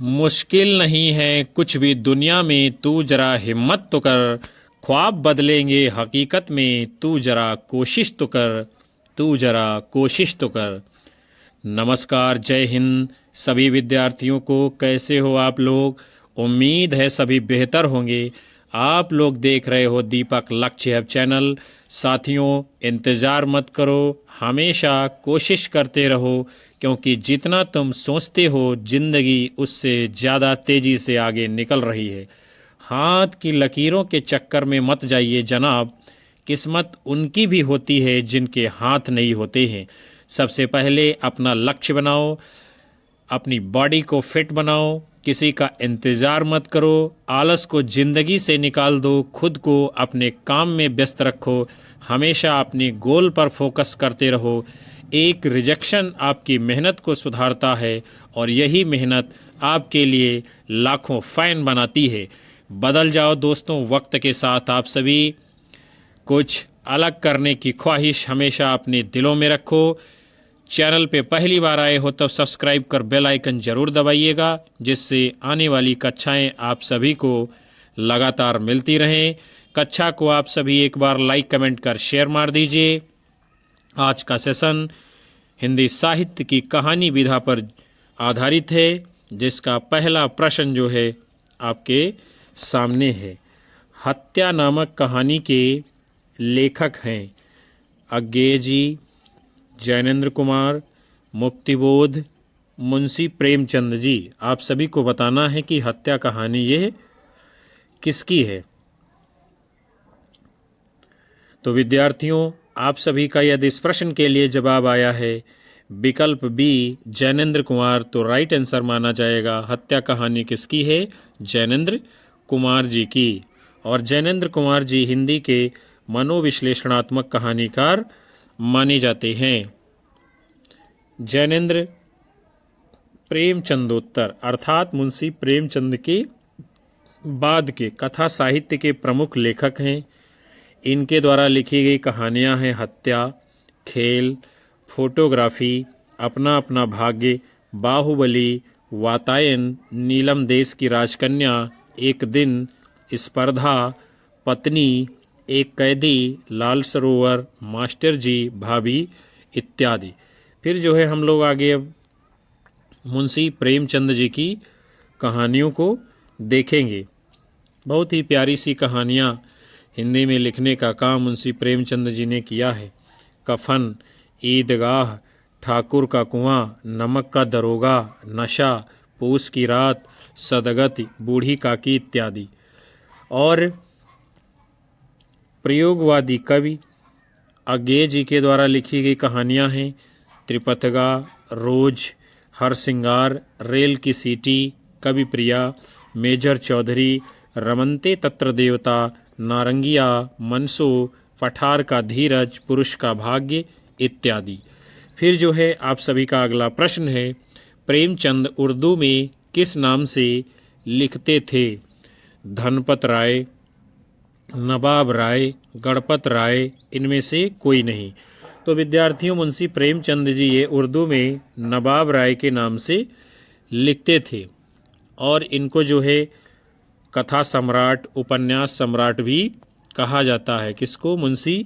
मुश्किल नहीं है कुछ भी दुनिया में, तू जरा हिम्मत तो कर। ख्वाब बदलेंगे हकीकत में, तू जरा कोशिश तो कर, तू जरा कोशिश तो कर। नमस्कार, जय हिंद सभी विद्यार्थियों को। कैसे हो आप लोग? उम्मीद है सभी बेहतर होंगे। आप लोग देख रहे हो दीपक लक्ष्य हब चैनल। साथियों, इंतज़ार मत करो, हमेशा कोशिश करते रहो, क्योंकि जितना तुम सोचते हो जिंदगी उससे ज़्यादा तेज़ी से आगे निकल रही है। हाथ की लकीरों के चक्कर में मत जाइए जनाब। किस्मत उनकी भी होती है जिनके हाथ नहीं होते हैं। सबसे पहले अपना लक्ष्य बनाओ, अपनी बॉडी को फिट बनाओ, किसी का इंतज़ार मत करो, आलस को ज़िंदगी से निकाल दो, खुद को अपने काम में व्यस्त रखो, हमेशा अपने गोल पर फोकस करते रहो। एक रिजेक्शन आपकी मेहनत को सुधारता है और यही मेहनत आपके लिए लाखों फ़ैन बनाती है। बदल जाओ दोस्तों वक्त के साथ। आप सभी कुछ अलग करने की ख्वाहिश हमेशा अपने दिलों में रखो। चैनल पे पहली बार आए हो तो सब्सक्राइब कर बेल आइकन ज़रूर दबाइएगा, जिससे आने वाली कक्षाएं आप सभी को लगातार मिलती रहें। कक्षा को आप सभी एक बार लाइक कमेंट कर शेयर मार दीजिए। आज का सेशन हिंदी साहित्य की कहानी विधा पर आधारित है, जिसका पहला प्रश्न जो है आपके सामने है। हत्या नामक कहानी के लेखक हैं अज्ञेय जी, जैनेन्द्र कुमार, मुक्तिबोध, मुंशी प्रेमचंद जी। आप सभी को बताना है कि हत्या कहानी ये किसकी है। तो विद्यार्थियों, आप सभी का यदि इस प्रश्न के लिए जवाब आया है विकल्प बी जैनेन्द्र कुमार, तो राइट आंसर माना जाएगा। हत्या कहानी किसकी है? जैनेन्द्र कुमार जी की। और जैनेन्द्र कुमार जी हिंदी के मनोविश्लेषणात्मक कहानीकार माने जाते हैं। जैनेन्द्र प्रेमचंदोत्तर अर्थात मुंशी प्रेमचंद के बाद के कथा साहित्य के प्रमुख लेखक हैं। इनके द्वारा लिखी गई कहानियां हैं हत्या, खेल, फोटोग्राफी, अपना अपना भाग्य, बाहुबली, वातायन, नीलम देश की राजकन्या, एक दिन, स्पर्धा, पत्नी, एक कैदी, लाल सरोवर, मास्टर जी, भाभी इत्यादि। फिर जो है हम लोग आगे अब मुंशी प्रेमचंद जी की कहानियों को देखेंगे। बहुत ही प्यारी सी कहानियाँ हिंदी में लिखने का काम मुंशी प्रेमचंद जी ने किया है। कफन, ईदगाह, ठाकुर का कुआं, नमक का दरोगा, नशा, पूस की रात, सदगत, बूढ़ी काकी इत्यादि। और प्रयोगवादी कवि अज्ञेय जी के द्वारा लिखी गई कहानियां हैं त्रिपथगा, रोज, हरसिंगार, रेल की सीटी, कवि प्रिया, मेजर चौधरी, रमनते तत्र देवता, नारंगिया, मनसो, पठार का धीरज, पुरुष का भाग्य इत्यादि। फिर जो है आप सभी का अगला प्रश्न है, प्रेमचंद उर्दू में किस नाम से लिखते थे? धनपत राय, नवाब राय, गणपत राय, इनमें से कोई नहीं। तो विद्यार्थियों, मुंशी प्रेमचंद जी ये उर्दू में नवाब राय के नाम से लिखते थे। और इनको जो है कथा सम्राट, उपन्यास सम्राट भी कहा जाता है। किसको? मुंशी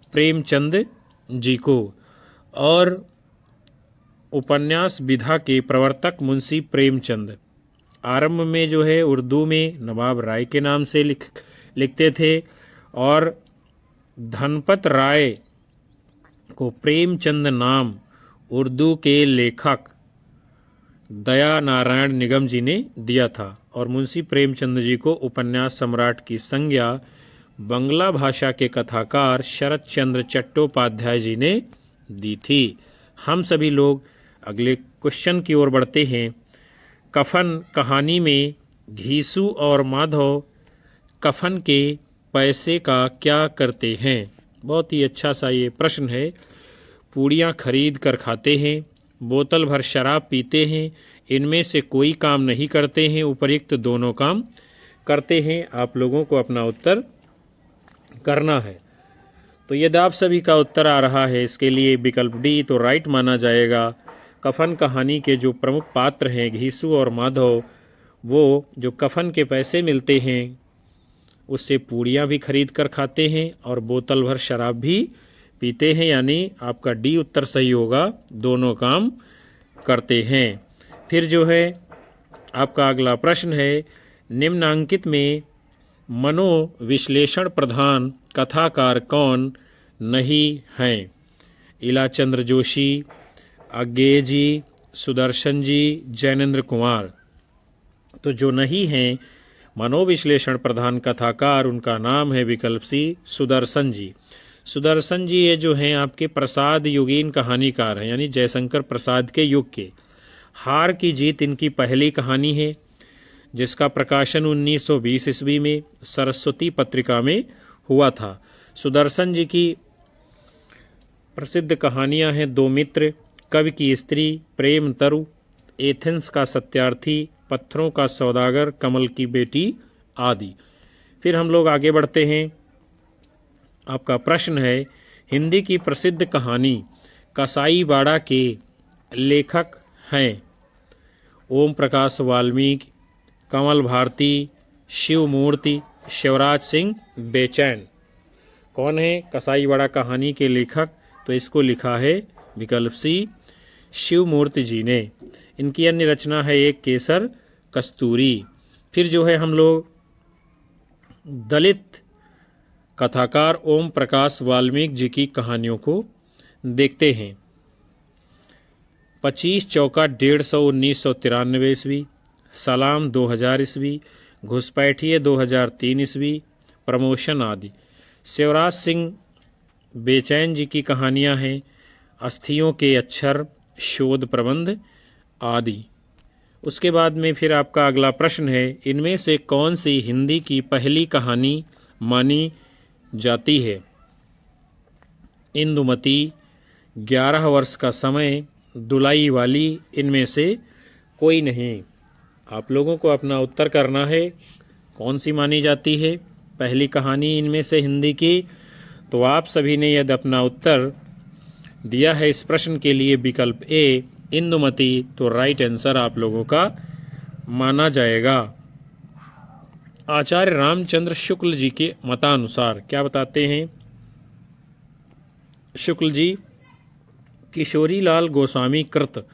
प्रेमचंद जी को। और उपन्यास विधा के प्रवर्तक मुंशी प्रेमचंद आरंभ में जो है उर्दू में नवाब राय के नाम से लिखते थे। और धनपत राय को प्रेमचंद नाम उर्दू के लेखक दया नारायण निगम जी ने दिया था। और मुंशी प्रेमचंद जी को उपन्यास सम्राट की संज्ञा बंगला भाषा के कथाकार शरत चंद्र चट्टोपाध्याय जी ने दी थी। हम सभी लोग अगले क्वेश्चन की ओर बढ़ते हैं। कफन कहानी में घीसू और माधव कफन के पैसे का क्या करते हैं? बहुत ही अच्छा सा ये प्रश्न है। पूड़ियाँ खरीद कर खाते हैं, बोतल भर शराब पीते हैं, इनमें से कोई काम नहीं करते हैं, उपयुक्त दोनों काम करते हैं। आप लोगों को अपना उत्तर करना है। तो यदि आप सभी का उत्तर आ रहा है इसके लिए विकल्प डी, तो राइट माना जाएगा। कफन कहानी के जो प्रमुख पात्र हैं घीसू और माधव, वो जो कफन के पैसे मिलते हैं उससे पूड़ियाँ भी खरीद कर खाते हैं और बोतल भर शराब भी पीते हैं, यानी आपका डी उत्तर सही होगा, दोनों काम करते हैं। फिर जो है आपका अगला प्रश्न है, निम्नांकित में मनोविश्लेषण प्रधान कथाकार कौन नहीं हैं? इलाचंद्र जोशी, अज्ञेय जी, सुदर्शन जी, जैनेन्द्र कुमार। तो जो नहीं हैं मनोविश्लेषण प्रधान कथाकार, उनका नाम है विकल्प सी सुदर्शन जी। सुदर्शन जी ये जो हैं आपके प्रसाद युगीन कहानीकार हैं, यानी जयशंकर प्रसाद के युग के। हार की जीत इनकी पहली कहानी है जिसका प्रकाशन 1920 ईस्वी में सरस्वती पत्रिका में हुआ था। सुदर्शन जी की प्रसिद्ध कहानियां हैं दो मित्र, कवि की स्त्री, प्रेम तरु, एथेंस का सत्यार्थी, पत्थरों का सौदागर, कमल की बेटी आदि। फिर हम लोग आगे बढ़ते हैं। आपका प्रश्न है, हिंदी की प्रसिद्ध कहानी कसाईवाड़ा के लेखक हैं? ओम प्रकाश वाल्मीकि, कमल भारती, शिवमूर्ति, शिवराज सिंह बेचैन। कौन है कसाईवाड़ा कहानी के लेखक? तो इसको लिखा है विकल्प सी शिवमूर्ति जी ने। इनकी अन्य रचना है एक केसर कस्तूरी। फिर जो है हम लोग दलित कथाकार ओम प्रकाश वाल्मीकि जी की कहानियों को देखते हैं। 25 चौका 150 1993 ईस्वी, सलाम 2000 ईस्वी, घुसपैठिए 2003 ईस्वी, प्रमोशन आदि। शिवराज सिंह बेचैन जी की कहानियां हैं अस्थियों के अक्षर, शोध प्रबंध आदि। उसके बाद में फिर आपका अगला प्रश्न है, इनमें से कौन सी हिंदी की पहली कहानी मानी जाती है? इंदुमती, 11 वर्ष का समय, दुलाई वाली, इनमें से कोई नहीं। आप लोगों को अपना उत्तर करना है कौन सी मानी जाती है पहली कहानी इनमें से हिंदी की। तो आप सभी ने यदि अपना उत्तर दिया है इस प्रश्न के लिए विकल्प ए इंदुमती, तो राइट आंसर आप लोगों का माना जाएगा। आचार्य रामचंद्र शुक्ल जी के मतानुसार क्या बताते हैं? शुक्ल जी, किशोरीलाल गोस्वामी कृत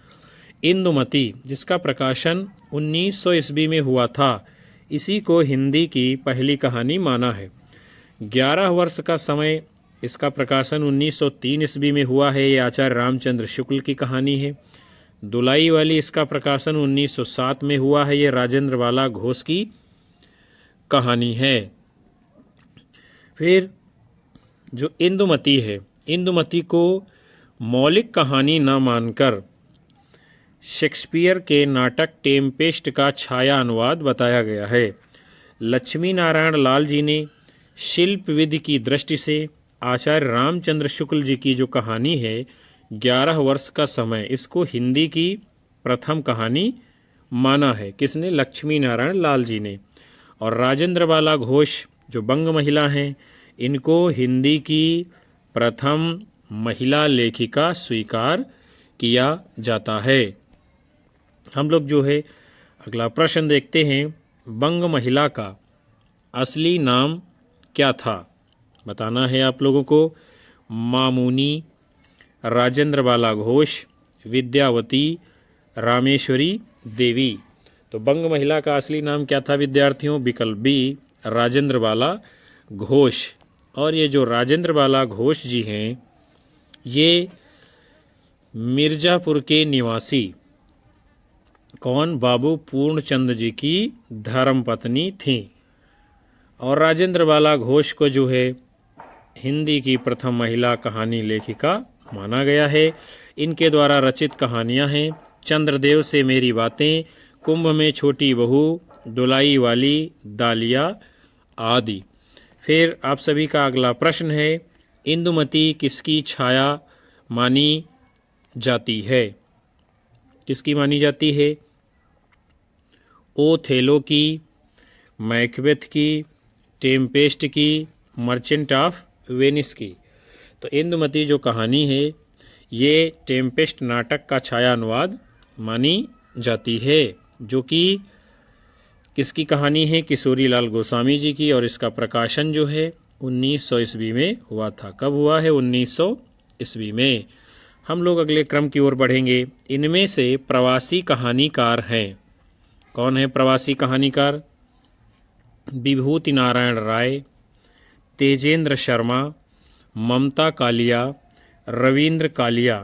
इंदुमती, जिसका प्रकाशन 1900 ईस्वी में हुआ था, इसी को हिंदी की पहली कहानी माना है। 11 वर्ष का समय, इसका प्रकाशन 1903 ईस्वी में हुआ है, ये आचार्य रामचंद्र शुक्ल की कहानी है। दुलाई वाली, इसका प्रकाशन 1907 में हुआ है, ये राजेंद्र वाला घोष की कहानी है। फिर जो इंदुमती है, इंदुमती को मौलिक कहानी न मानकर शेक्सपियर के नाटक टेम्पेस्ट का छाया अनुवाद बताया गया है। लक्ष्मी नारायण लाल जी ने शिल्प विधि की दृष्टि से आचार्य रामचंद्र शुक्ल जी की जो कहानी है 11 वर्ष का समय, इसको हिंदी की प्रथम कहानी माना है। किसने? लक्ष्मी नारायण लाल जी ने। और राजेंद्र बाला घोष जो बंग महिला हैं, इनको हिंदी की प्रथम महिला लेखिका स्वीकार किया जाता है। हम लोग जो है अगला प्रश्न देखते हैं, बंग महिला का असली नाम क्या था? बताना है आप लोगों को। मामुनी, राजेंद्र बाला घोष, विद्यावती, रामेश्वरी देवी। तो बंग महिला का असली नाम क्या था विद्यार्थियों? विकल्प बी राजेंद्र बाला घोष। और ये जो राजेंद्र बाला घोष जी हैं, ये मिर्जापुर के निवासी कौन? बाबू पूर्णचंद जी की धर्मपत्नी थी। और राजेंद्र बाला घोष को जो है हिंदी की प्रथम महिला कहानी लेखिका माना गया है। इनके द्वारा रचित कहानियां हैं चंद्रदेव से मेरी बातें, कुंभ में छोटी बहू, दुलाई वाली, दालिया आदि। फिर आप सभी का अगला प्रश्न है, इंदुमती किसकी छाया मानी जाती है? किसकी मानी जाती है? ओथेलो की, मैकबेथ की, टेम्पेस्ट की, मर्चेंट ऑफ वेनिस की। तो इंदुमती जो कहानी है ये टेम्पेस्ट नाटक का छाया अनुवाद मानी जाती है, जो कि किसकी कहानी है? किशोरी लाल गोस्वामी जी की, और इसका प्रकाशन जो है 1900 ईस्वी में हुआ था। कब हुआ है? 1900 ईस्वी में। हम लोग अगले क्रम की ओर बढ़ेंगे। इनमें से प्रवासी कहानीकार हैं। कौन है प्रवासी कहानीकार? विभूति नारायण राय, तेजेंद्र शर्मा, ममता कालिया, रविंद्र कालिया।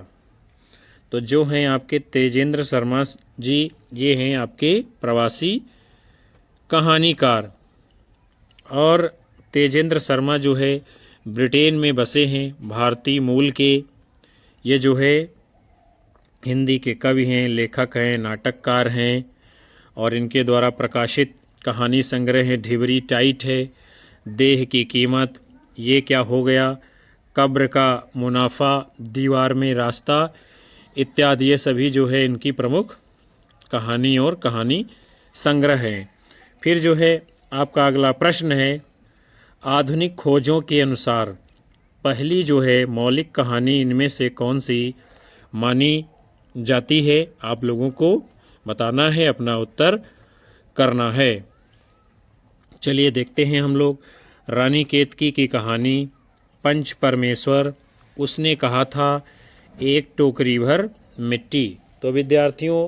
तो जो हैं आपके तेजेंद्र शर्मा जी, ये हैं आपके प्रवासी कहानीकार। और तेजेंद्र शर्मा जो है ब्रिटेन में बसे हैं, भारतीय मूल के। ये जो है हिंदी के कवि हैं, लेखक हैं, नाटककार हैं, और इनके द्वारा प्रकाशित कहानी संग्रह है ढिबरी टाइट है, देह की कीमत, ये क्या हो गया, कब्र का मुनाफा, दीवार में रास्ता इत्यादि। ये सभी जो है इनकी प्रमुख कहानी और कहानी संग्रह है। फिर जो है आपका अगला प्रश्न है, आधुनिक खोजों के अनुसार पहली जो है मौलिक कहानी इनमें से कौन सी मानी जाती है? आप लोगों को बताना है, अपना उत्तर करना है। चलिए देखते हैं हम लोग। रानी केतकी की कहानी, पंच परमेश्वर, उसने कहा था एक टोकरी भर मिट्टी। तो विद्यार्थियों,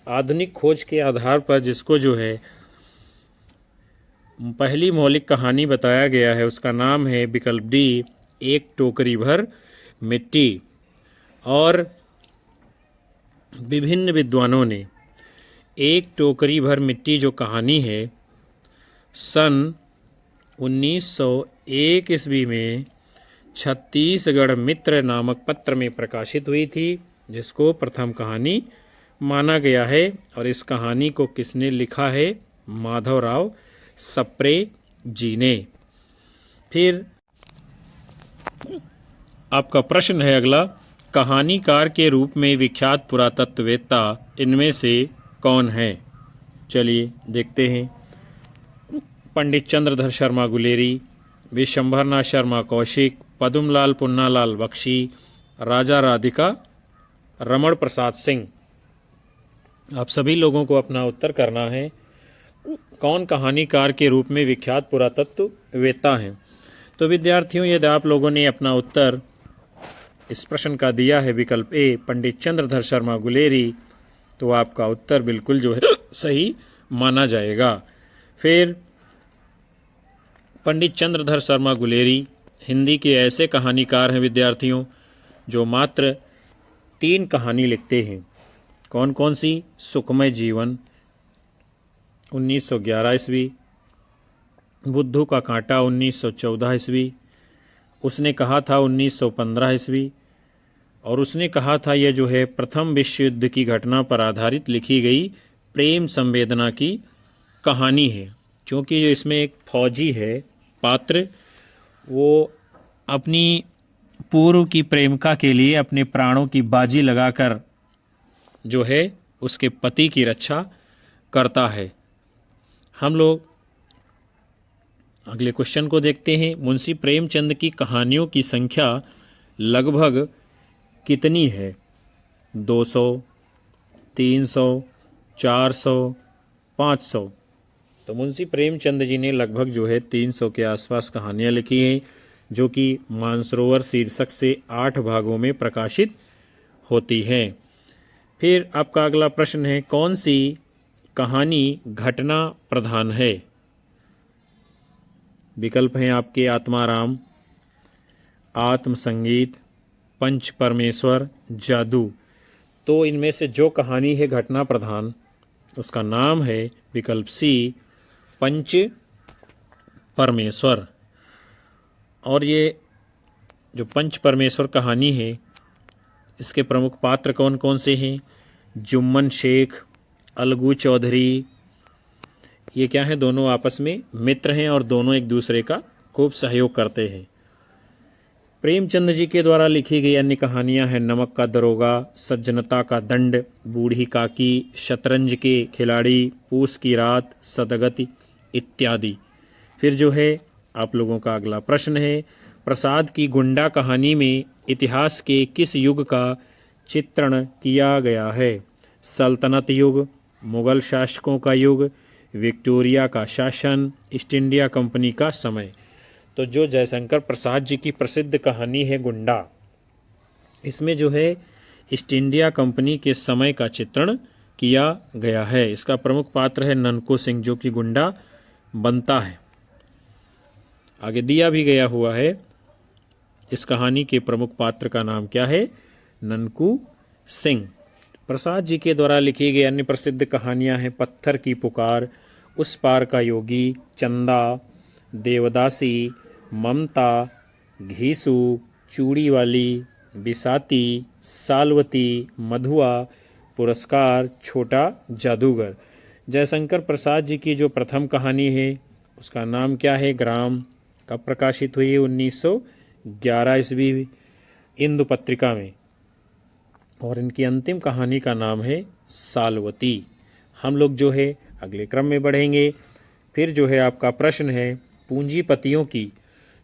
आधुनिक खोज के आधार पर जिसको जो है पहली मौलिक कहानी बताया गया है, उसका नाम है विकल्प डी, एक टोकरी भर मिट्टी। और विभिन्न विद्वानों ने एक टोकरी भर मिट्टी जो कहानी है सन 1901 ईस्वी में छत्तीसगढ़ मित्र नामक पत्र में प्रकाशित हुई थी, जिसको प्रथम कहानी माना गया है। और इस कहानी को किसने लिखा है? माधवराव सप्रे जी ने। फिर आपका प्रश्न है अगला, कहानीकार के रूप में विख्यात पुरातत्ववेत्ता इनमें से कौन है? चलिए देखते हैं। पंडित चंद्रधर शर्मा गुलेरी, विशंभरनाथ शर्मा कौशिक, पद्मलाल पुन्नालाल बख्शी, राजा राधिका रमण प्रसाद सिंह। आप सभी लोगों को अपना उत्तर करना है, कौन कहानीकार के रूप में विख्यात पुरातत्ववेत्ता हैं। तो विद्यार्थियों, यदि आप लोगों ने अपना उत्तर इस प्रश्न का दिया है विकल्प ए, पंडित चंद्रधर शर्मा गुलेरी, तो आपका उत्तर बिल्कुल जो है सही माना जाएगा। फिर पंडित चंद्रधर शर्मा गुलेरी हिंदी के ऐसे कहानीकार हैं विद्यार्थियों जो मात्र 3 कहानी लिखते हैं। कौन कौन सी? सुखमय जीवन 1911 ईस्वी, बुद्धू का कांटा 1914 ईस्वी, उसने कहा था 1915 ईस्वी, और उसने कहा था यह जो है प्रथम विश्व युद्ध की घटना पर आधारित लिखी गई प्रेम संवेदना की कहानी है। क्योंकि जो इसमें एक फौजी है पात्र, वो अपनी पूर्व की प्रेमिका के लिए अपने प्राणों की बाजी लगाकर जो है उसके पति की रक्षा करता है। हम लोग अगले क्वेश्चन को देखते हैं। मुंशी प्रेमचंद की कहानियों की संख्या लगभग कितनी है? 200, 300, 400, 500। तो मुंशी प्रेमचंद जी ने लगभग जो है 300 के आसपास कहानियाँ लिखी हैं, जो कि मानसरोवर शीर्षक से 8 भागों में प्रकाशित होती हैं। फिर आपका अगला प्रश्न है, कौन सी कहानी घटना प्रधान है? विकल्प हैं आपके आत्माराम, आत्मसंगीत, पंच परमेश्वर, जादू। तो इनमें से जो कहानी है घटना प्रधान, उसका नाम है विकल्प सी, पंच परमेश्वर। और ये जो पंच परमेश्वर कहानी है, इसके प्रमुख पात्र कौन कौन से हैं? जुम्मन शेख, अलगू चौधरी। ये क्या है? दोनों आपस में मित्र हैं और दोनों एक दूसरे का खूब सहयोग करते हैं। प्रेमचंद जी के द्वारा लिखी गई अन्य कहानियां हैं नमक का दरोगा, सज्जनता का दंड, बूढ़ी काकी, शतरंज के खिलाड़ी, पूस की रात, सदगति इत्यादि। फिर जो है आप लोगों का अगला प्रश्न है, प्रसाद की गुंडा कहानी में इतिहास के किस युग का चित्रण किया गया है? सल्तनत युग, मुगल शासकों का युग, विक्टोरिया का शासन, ईस्ट इंडिया कंपनी का समय। तो जो जयशंकर प्रसाद जी की प्रसिद्ध कहानी है गुंडा, इसमें जो है ईस्ट इंडिया कंपनी के समय का चित्रण किया गया है। इसका प्रमुख पात्र है ननको सिंह, जो कि गुंडा बनता है। आगे दिया भी गया हुआ है, इस कहानी के प्रमुख पात्र का नाम क्या है? ननकू सिंह। प्रसाद जी के द्वारा लिखी गई अन्य प्रसिद्ध कहानियां हैं पत्थर की पुकार, उस पार का योगी, चंदा, देवदासी, ममता, घीसू, चूड़ी वाली, बिसाती, सालवती, मधुआ, पुरस्कार, छोटा जादूगर। जयशंकर प्रसाद जी की जो प्रथम कहानी है उसका नाम क्या है? ग्राम। कब प्रकाशित हुई है? 1911 ईस्वी, इंदु पत्रिका में। और इनकी अंतिम कहानी का नाम है सालवती। हम लोग जो है अगले क्रम में बढ़ेंगे। फिर जो है आपका प्रश्न है, पूंजीपतियों की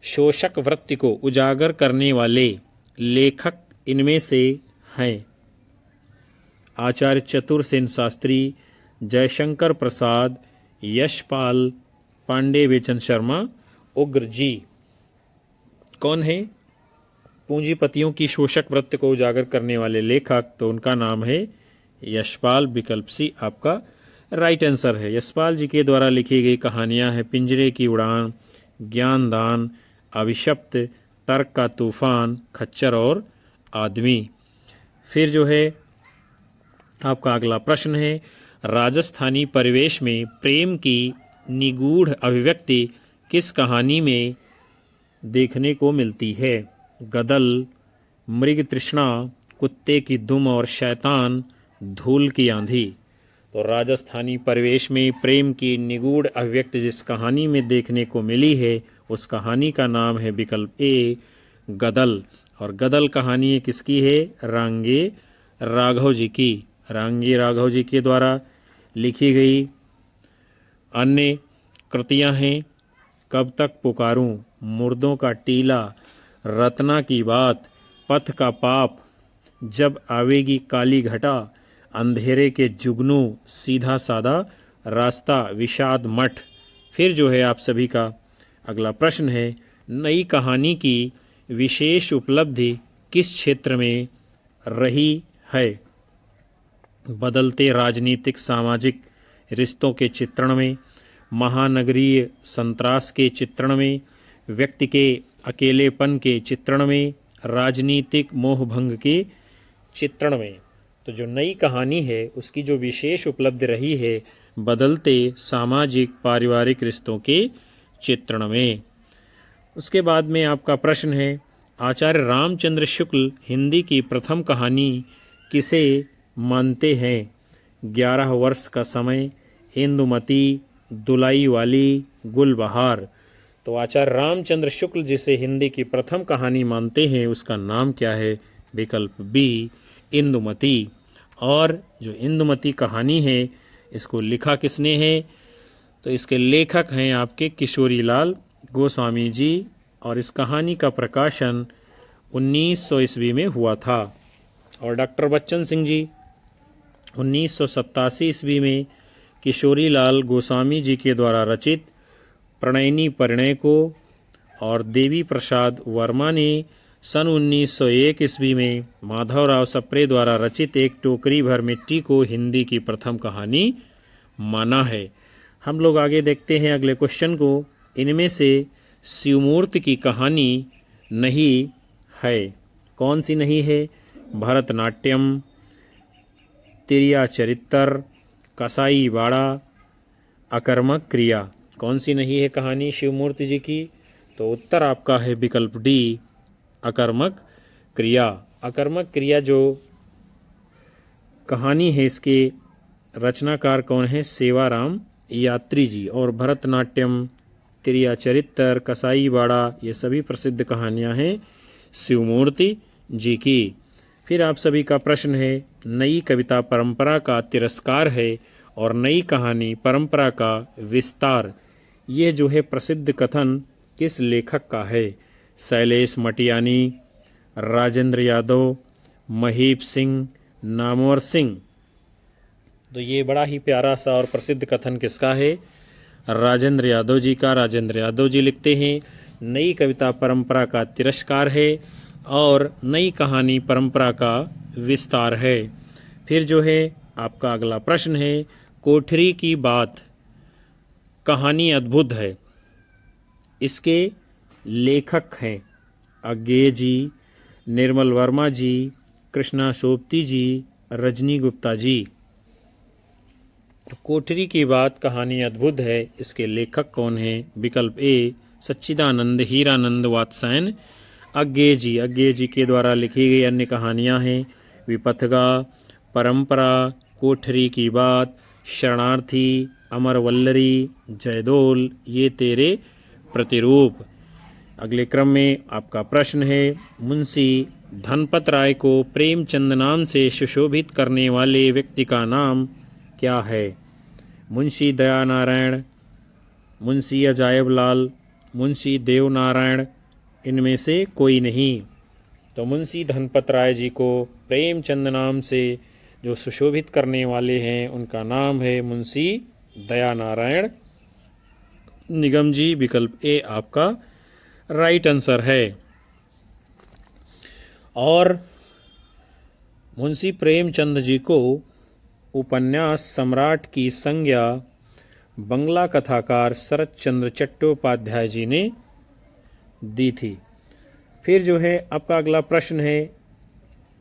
शोषक वृत्ति को उजागर करने वाले लेखक इनमें से हैं? आचार्य चतुरसेन शास्त्री, जयशंकर प्रसाद, यशपाल, पांडे बेचन शर्मा, उग्र जी। कौन है पूंजीपतियों की शोषक वृत्ति को उजागर करने वाले लेखक? तो उनका नाम है यशपाल। विकल्प सी आपका राइट आंसर है। यशपाल जी के द्वारा लिखी गई कहानियां हैं पिंजरे की उड़ान, ज्ञानदान, अभिशप्त, तर्क का तूफान, खच्चर और आदमी। फिर जो है आपका अगला प्रश्न है, राजस्थानी परिवेश में प्रेम की निगूढ़ अभिव्यक्ति किस कहानी में देखने को मिलती है? गदल, मृग तृष्णा, कुत्ते की दुम और शैतान, धूल की आंधी। तो राजस्थानी परिवेश में प्रेम की निगूढ़ अभिव्यक्ति जिस कहानी में देखने को मिली है उस कहानी का नाम है विकल्प ए, गदल। और गदल कहानी किसकी है? रांगे राघव जी की। रांगे राघव जी के द्वारा लिखी गई अन्य कृतियां हैं कब तक पुकारूं, मुर्दों का टीला, रत्ना की बात, पथ का पाप, जब आवेगी काली घटा, अंधेरे के जुगनू, सीधा सादा रास्ता, विषाद मठ। फिर जो है आप सभी का अगला प्रश्न है, नई कहानी की विशेष उपलब्धि किस क्षेत्र में रही है? बदलते राजनीतिक सामाजिक रिश्तों के चित्रण में, महानगरीय संत्रास के चित्रण में, व्यक्ति के अकेलेपन के चित्रण में, राजनीतिक मोहभंग के चित्रण में। तो जो नई कहानी है उसकी जो विशेष उपलब्धि रही है बदलते सामाजिक पारिवारिक रिश्तों के चित्रण में। उसके बाद में आपका प्रश्न है, आचार्य रामचंद्र शुक्ल हिंदी की प्रथम कहानी किसे मानते हैं? 11 वर्ष का समय, इंदुमती, दुलाई वाली, गुलबहार। तो आचार्य रामचंद्र शुक्ल जिसे हिंदी की प्रथम कहानी मानते हैं उसका नाम क्या है? विकल्प बी, इंदुमती। और जो इंदुमती कहानी है इसको लिखा किसने है? तो इसके लेखक हैं आपके किशोरीलाल गोस्वामी जी। और इस कहानी का प्रकाशन 1900 ईस्वी में हुआ था। और डॉक्टर बच्चन सिंह जी 1987 ईस्वी में किशोरीलाल गोस्वामी जी के द्वारा रचित प्रणयनी परिणय को, और देवी प्रसाद वर्मा ने सन 1901 ईस्वी में माधवराव सप्रे द्वारा रचित एक टोकरी भर मिट्टी को हिंदी की प्रथम कहानी माना है। हम लोग आगे देखते हैं अगले क्वेश्चन को। इनमें से शिवमूर्ति की कहानी नहीं है। कौन सी नहीं है? भरतनाट्यम, तिरिया चरित्र, कसाई बाड़ा, अकर्मक क्रिया। कौन सी नहीं है कहानी शिवमूर्ति जी की? तो उत्तर आपका है विकल्प डी, अकर्मक क्रिया। अकर्मक क्रिया जो कहानी है इसके रचनाकार कौन है? सेवाराम यात्री जी। और भरतनाट्यम, तिरिया चरित्र, कसाई बाड़ा ये सभी प्रसिद्ध कहानियां हैं शिवमूर्ति जी की। फिर आप सभी का प्रश्न है, नई कविता परंपरा का तिरस्कार है और नई कहानी परंपरा का विस्तार, ये जो है प्रसिद्ध कथन किस लेखक का है? शैलेश मटियानी, राजेंद्र यादव, महीप सिंह, नामवर सिंह। तो ये बड़ा ही प्यारा सा और प्रसिद्ध कथन किसका है? राजेंद्र यादव जी का। राजेंद्र यादव जी लिखते हैं, नई कविता परंपरा का तिरस्कार है और नई कहानी परंपरा का विस्तार है। फिर जो है आपका अगला प्रश्न है, कोठरी की बात कहानी अद्भुत है, इसके लेखक हैं अज्ञेय जी, निर्मल वर्मा जी, कृष्णा सोबती जी, रजनी गुप्ता जी। तो कोठरी की बात कहानी अद्भुत है, इसके लेखक कौन हैं? विकल्प ए सच्चिदानंद हीरानंद वात्सायन अज्ञेय जी। अज्ञेय जी के द्वारा लिखी गई अन्य कहानियां हैं विपथगा, परंपरा, कोठरी की बात, शरणार्थी, अमर वल्लरी, जयदोल, ये तेरे प्रतिरूप। अगले क्रम में आपका प्रश्न है, मुंशी धनपत राय को प्रेमचंद नाम से सुशोभित करने वाले व्यक्ति का नाम क्या है? मुंशी दयानारायण, मुंशी अजायब लाल, मुंशी देवनारायण, इनमें से कोई नहीं। तो मुंशी धनपत राय जी को प्रेमचंद नाम से जो सुशोभित करने वाले हैं उनका नाम है मुंशी दयानारायण निगम जी। विकल्प ए आपका राइट आंसर है। और मुंशी प्रेमचंद जी को उपन्यास सम्राट की संज्ञा बंगला कथाकार शरत चंद्र चट्टोपाध्याय जी ने दी थी। फिर जो है आपका अगला प्रश्न है,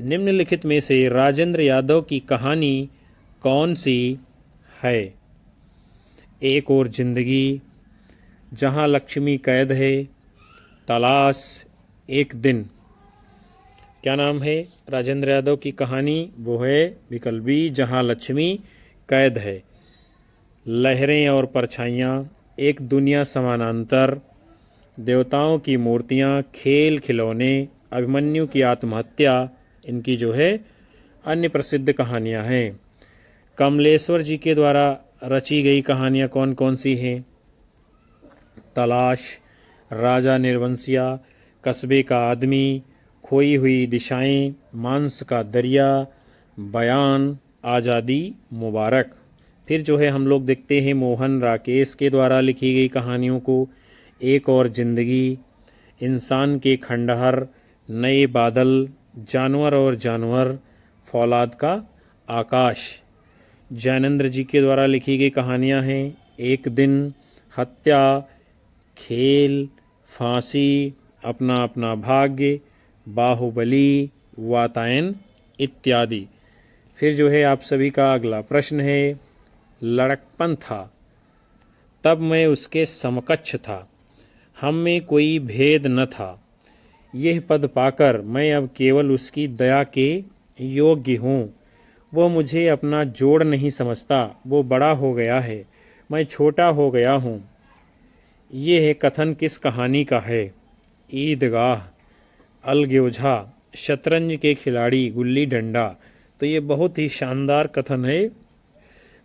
निम्नलिखित में से राजेंद्र यादव की कहानी कौन सी है? एक और जिंदगी, जहां लक्ष्मी कैद है, तलाश, एक दिन। क्या नाम है राजेंद्र यादव की कहानी? वो है विकल्प बी जहां लक्ष्मी कैद है। लहरें और परछाइयाँ, एक दुनिया समानांतर, देवताओं की मूर्तियाँ, खेल खिलौने, अभिमन्यु की आत्महत्या, इनकी जो है अन्य प्रसिद्ध कहानियाँ हैं। कमलेश्वर जी के द्वारा रची गई कहानियाँ कौन कौन सी हैं? तलाश, राजा निर्वंशिया, कस्बे का आदमी, खोई हुई दिशाएं, मांस का दरिया, बयान, आज़ादी मुबारक। फिर जो है हम लोग देखते हैं मोहन राकेश के द्वारा लिखी गई कहानियों को, एक और जिंदगी, इंसान के खंडहर, नए बादल, जानवर और जानवर, फौलाद का आकाश। जैनेंद्र जी के द्वारा लिखी गई कहानियां हैं एक दिन, हत्या, खेल, फांसी, अपना अपना भाग्य, बाहुबली, वातायन इत्यादि। फिर जो है आप सभी का अगला प्रश्न है, लड़कपन था तब मैं उसके समकक्ष था, हम में कोई भेद न था, यह पद पाकर मैं अब केवल उसकी दया के योग्य हूँ। वो मुझे अपना जोड़ नहीं समझता, वो बड़ा हो गया है, मैं छोटा हो गया हूँ। ये है कथन किस कहानी का है? ईदगाह, अलगोजा, शतरंज के खिलाड़ी, गुल्ली डंडा। तो ये बहुत ही शानदार कथन है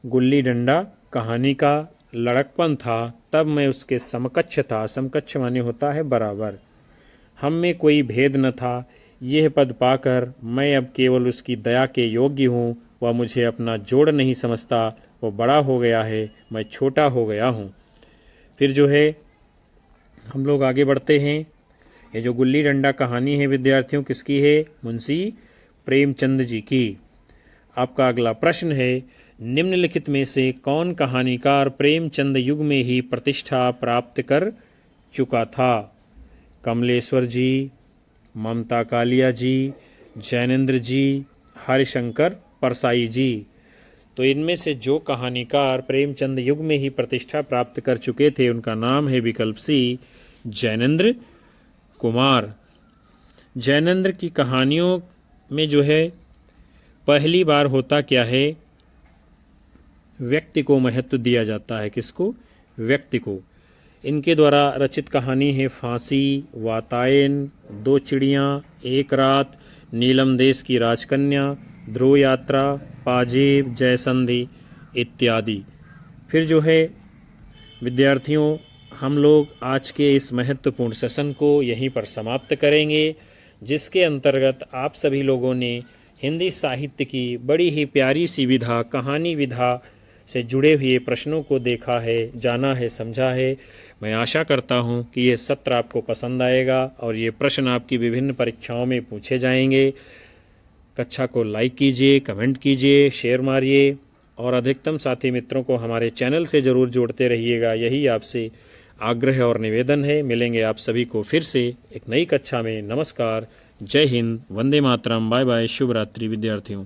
गुल्ली डंडा कहानी का। लड़कपन था तब मैं उसके समकक्ष था, समकक्ष माने होता है बराबर, हम में कोई भेद न था, यह पद पाकर मैं अब केवल उसकी दया के योग्य हूँ। वह मुझे अपना जोड़ नहीं समझता, वो बड़ा हो गया है, मैं छोटा हो गया हूँ। फिर जो है हम लोग आगे बढ़ते हैं। ये जो गुल्ली डंडा कहानी है विद्यार्थियों किसकी है? मुंशी प्रेमचंद जी की। आपका अगला प्रश्न है, निम्नलिखित में से कौन कहानीकार प्रेमचंद युग में ही प्रतिष्ठा प्राप्त कर चुका था? कमलेश्वर जी, ममता कालिया जी, जैनेंद्र जी, हरिशंकर परसाई जी। तो इनमें से जो कहानीकार प्रेमचंद युग में ही प्रतिष्ठा प्राप्त कर चुके थे उनका नाम है विकल्प सी जैनेंद्र कुमार। जैनेंद्र की कहानियों में जो है पहली बार होता क्या है, व्यक्ति को महत्व दिया जाता है। किसको? व्यक्ति को। इनके द्वारा रचित कहानी है फांसी, वातायन, दो चिड़ियाँ, एक रात, नीलम देश की राजकन्या, ध्रुव यात्रा, पाजेब, जयसंधि इत्यादि। फिर जो है विद्यार्थियों हम लोग आज के इस महत्वपूर्ण सेशन को यहीं पर समाप्त करेंगे, जिसके अंतर्गत आप सभी लोगों ने हिंदी साहित्य की बड़ी ही प्यारी सी विधा, कहानी विधा से जुड़े हुए प्रश्नों को देखा है, जाना है, समझा है। मैं आशा करता हूँ कि ये सत्र आपको पसंद आएगा और ये प्रश्न आपकी विभिन्न परीक्षाओं में पूछे जाएंगे। कक्षा को लाइक कीजिए, कमेंट कीजिए, शेयर मारिए और अधिकतम साथी मित्रों को हमारे चैनल से ज़रूर जोड़ते रहिएगा। यही आपसे आग्रह और निवेदन है। मिलेंगे आप सभी को फिर से एक नई कक्षा में। नमस्कार, जय हिंद, वंदे मातरम, बाय बाय, शुभ रात्रि विद्यार्थियों।